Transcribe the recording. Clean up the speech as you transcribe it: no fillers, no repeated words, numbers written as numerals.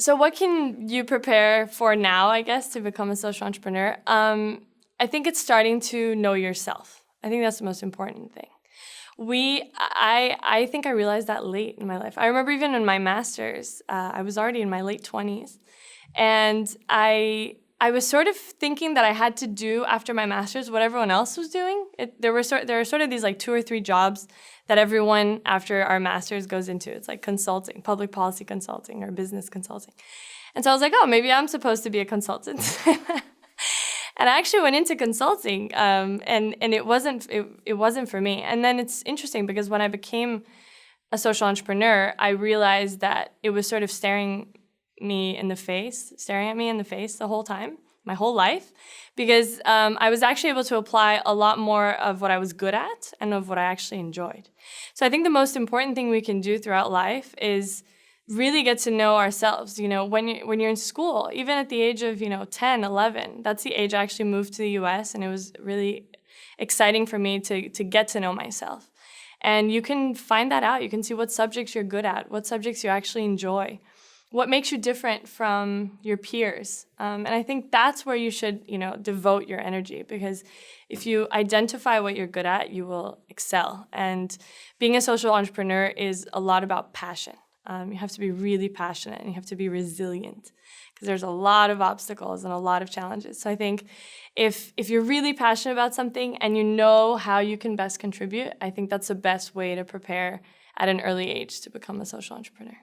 So what can you prepare for now, I guess, to become a social entrepreneur? I think it's starting to know yourself. I think that's the most important thing. I think I realized that late in my life. I remember even in my master's, I was already in my late 20s. And I was sort of thinking that I had to do after my master's what everyone else was doing. There are sort of these like 2 or 3 jobs that everyone after our master's goes into. It's like consulting, public policy consulting or business consulting. And so I was like, oh, maybe I'm supposed to be a consultant. And I actually went into consulting, and it wasn't for me. And then it's interesting because when I became a social entrepreneur, I realized that it was sort of staring at me in the face the whole time, my whole life, because I was actually able to apply a lot more of what I was good at and of what I actually enjoyed. So I think the most important thing we can do throughout life is really get to know ourselves. When you're in school, even at the age of 10, 11, that's the age I actually moved to the US, and it was really exciting for me to get to know myself. And you can find that out. You can see what subjects you're good at, what subjects you actually enjoy, what makes you different from your peers. And I think that's where you should, devote your energy, because if you identify what you're good at, you will excel. And being a social entrepreneur is a lot about passion. You have to be really passionate, and you have to be resilient, because there's a lot of obstacles and a lot of challenges. So I think if you're really passionate about something and you know how you can best contribute, I think that's the best way to prepare at an early age to become a social entrepreneur.